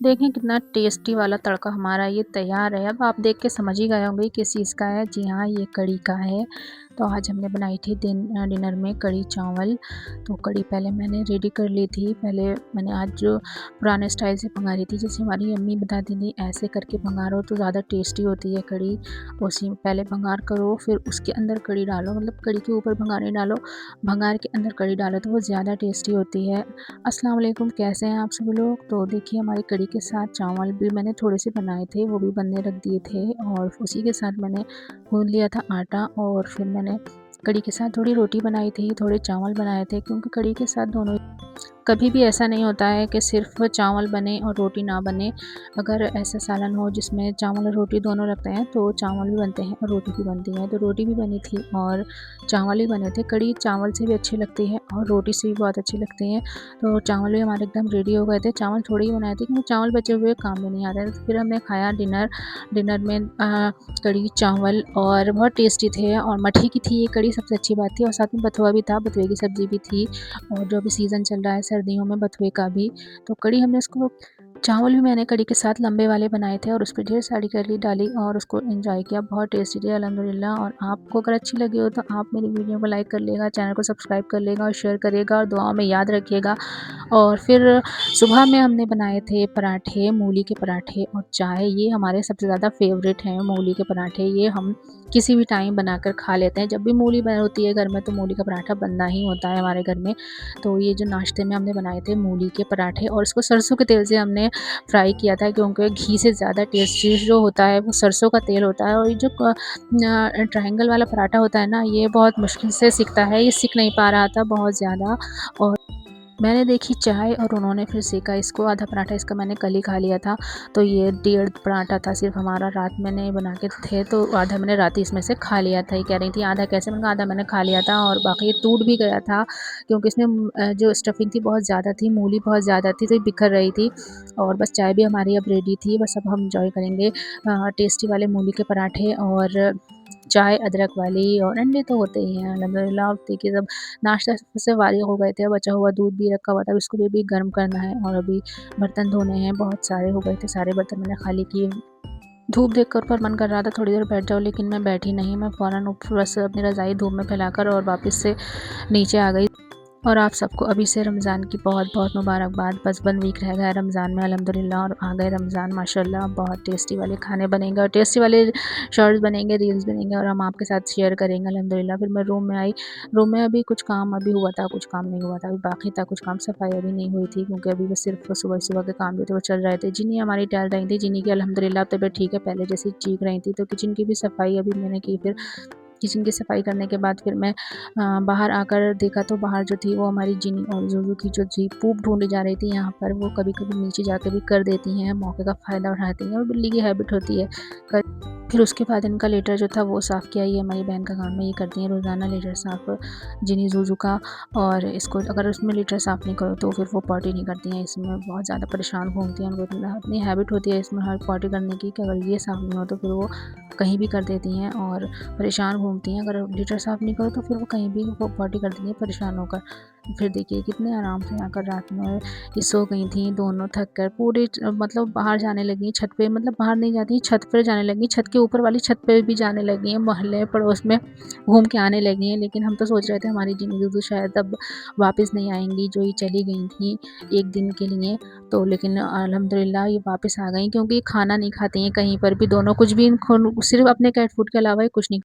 देखें कितना टेस्टी वाला तड़का हमारा ये तैयार है। अब आप देख के समझ ही गए होंगे किस चीज़ का है। जी हाँ, ये कढ़ी का है। तो आज हमने बनाई थी डिनर में कढ़ी चावल। तो कढ़ी पहले मैंने रेडी कर ली थी। पहले मैंने आज जो पुराने स्टाइल से भंगा रही थी, जैसे हमारी अम्मी बताती थी ऐसे करके भंगारो तो ज़्यादा टेस्टी होती है कढ़ी। उसी में पहले भंगार करो, फिर उसके अंदर कढ़ी डालो, मतलब कढ़ी के ऊपर भंगार नहीं डालो, भंगार के अंदर कढ़ी डालो तो वो ज़्यादा टेस्टी होती है। अस्सलाम वालेकुम, कैसे हैं आप सभी लोग। तो देखिए हमारी कढ़ी के साथ चावल भी मैंने थोड़े से बनाए थे, वो भी बनने रख दिए थे और उसी के साथ मैंने गूंद लिया था आटा। और फिर मैंने कढ़ी के साथ थोड़ी रोटी बनाई थी, थोड़े चावल बनाए थे, क्योंकि कढ़ी के साथ दोनों कभी भी ऐसा नहीं होता है कि सिर्फ चावल बने और रोटी ना बने। अगर ऐसा सालन हो जिसमें चावल और रोटी दोनों लगते हैं तो चावल भी बनते हैं और रोटी भी बनती है। तो रोटी भी बनी थी और चावल भी बने थे। कढ़ी चावल से भी अच्छी लगती है और रोटी से भी बहुत अच्छी लगती है। तो चावल भी हमारे एकदम रेडी हो गए थे। चावल थोड़े ही बनाए थे क्योंकि चावल बचे हुए काम में नहीं आते। तो फिर हमने खाया डिनर। डिनर में कढ़ी चावल और बहुत टेस्टी थे और मठी की थी ये कढ़ी, सबसे अच्छी बात थी। और साथ में बथुआ भी था, बथुए की सब्ज़ी भी थी। और जो अभी सीज़न चल रहा है सर्दियों में बथुए का भी, तो कढ़ी हमने इसको चावल भी मैंने कढ़ी के साथ लंबे वाले बनाए थे और उस पे ढेर सारी कढ़ी डाली और उसको एंजॉय किया। बहुत टेस्टी थे अल्हम्दुलिल्लाह। और आपको अगर अच्छी लगी हो तो आप मेरी वीडियो को लाइक कर लेगा, चैनल को सब्सक्राइब कर लेगा और शेयर करिएगा और दुआओं में याद रखिएगा। और फिर सुबह में हमने बनाए थे पराठे, मूली के पराठे और चाय। ये हमारे सबसे ज़्यादा फेवरेट हैं मूली के पराठे। ये हम किसी भी टाइम बनाकर खा लेते हैं। जब भी मूली होती है घर में तो मूली का पराठा बनना ही होता है हमारे घर में। तो ये जो नाश्ते में हमने बनाए थे मूली के पराठे और इसको सरसों के तेल से हमने फ्राई किया था, क्योंकि घी से ज़्यादा टेस्टी जो होता है वो सरसों का तेल होता है। और ये जो ट्रायंगल वाला पराठा होता है ना, ये बहुत मुश्किल से सिकता है, ये सिक नहीं पा रहा था बहुत ज़्यादा। और मैंने देखी चाय और उन्होंने फिर सेका इसको। आधा पराठा इसका मैंने कल ही खा लिया था। तो ये डेढ़ पराठा था सिर्फ हमारा, रात मैंने बना के थे तो आधा मैंने रात ही इसमें से खा लिया था। ये कह रही थी आधा कैसे, मैंने कहा आधा मैंने खा लिया था और बाकी ये टूट भी गया था, क्योंकि इसमें जो स्टफिंग थी बहुत ज़्यादा थी, मूली बहुत ज़्यादा थी तो ये बिखर रही थी। और बस चाय भी हमारी अब रेडी थी, बस अब हम इंजॉय करेंगे टेस्टी वाले मूली के पराठे और चाय अदरक वाली। और अंडे तो होते ही हैं अल्हम्दुलिल्लाह। अब देखिए जब नाश्ता से फारिग हो गए थे, बचा हुआ दूध भी रखा हुआ था, इसको भी गर्म करना है और अभी बर्तन धोने हैं, बहुत सारे हो गए थे, सारे बर्तन मैंने खाली किए। धूप देखकर पर मन कर रहा था थोड़ी देर बैठ जाओ, लेकिन मैं बैठी नहीं, मैं फ़ौरन बस अपनी रज़ाई धूप में फैलाकर और वापस से नीचे आ गई। और आप सबको अभी से रमज़ान की बहुत-बहुत मुबारकबाद। बस 1 वीक रह गया है रमज़ान में अल्हम्दुलिल्लाह और आ गए रमज़ान माशाल्लाह। बहुत टेस्टी वाले खाने बनेंगे और टेस्टी वाले शॉर्ट्स बनेंगे, रील्स बनेंगे और हम आपके साथ शेयर करेंगे अल्हम्दुलिल्लाह। फिर मैं रूम में आई। रूम में अभी कुछ काम अभी हुआ था, कुछ काम नहीं हुआ था, अभी बाकी था कुछ काम। सफाई अभी नहीं हुई थी क्योंकि अभी बस सिर्फ सुबह-सुबह के काम जो थे वो चल रहे थे। जिन्नी हमारी टहल रही थी, जिन्नी की अल्हम्दुलिल्लाह तबीयत ठीक है, पहले जैसी चीख रही थी। तो किचन की भी सफाई अभी मैंने की। फिर किचन की सफाई करने के बाद फिर मैं बाहर आकर देखा तो बाहर जो थी वो हमारी जिनी और ज़ुज़ु की जो थी पूप ढूँढी जा रही थी यहाँ पर। वो कभी-कभी नीचे जाके भी कर देती हैं, मौके का फ़ायदा उठाती हैं और बिल्ली की हैबिट होती है। कर फिर उसके बाद इनका लेटर जो था वो साफ़ किया। ये हमारी बहन का काम है, ये करती हैं रोज़ाना लेटर साफ़ जिनी ज़ुज़ु का। और इसको अगर उसमें लेटर साफ़ नहीं करो तो फिर वो पॉटी नहीं करती हैं, इसमें बहुत ज़्यादा परेशान घूमती हैं। उनको इतनी हैबिट होती है इसमें हर पॉटी करने की कि अगर ये साफ़ नहीं हो तो फिर वो कहीं भी कर देती हैं और परेशान घूमती हैं। अगर लीटर साफ़ नहीं करो तो फिर वो कहीं भी वो पॉटी कर देती हैं परेशान होकर। फिर देखिए कितने आराम से आकर रात में ये सो गई थी दोनों, थक कर पूरे मतलब बाहर जाने लगी छत पे, मतलब बाहर नहीं जाती छत पर जाने लगी, छत के ऊपर वाली छत पे भी जाने लगी हैं, मोहल्ले पड़ोस में घूम के आने लगी हैं। लेकिन हम तो सोच रहे थे हमारी जिनी दूधू शायद अब वापस नहीं आएंगी, जो ये चली गई थी 1 दिन के लिए। तो लेकिन अल्हम्दुलिल्लाह ये वापस आ गई, क्योंकि खाना नहीं खाती हैं कहीं पर भी दोनों, कुछ भी सिर्फ अपने कैट फूड के अलावा ये कुछ नहीं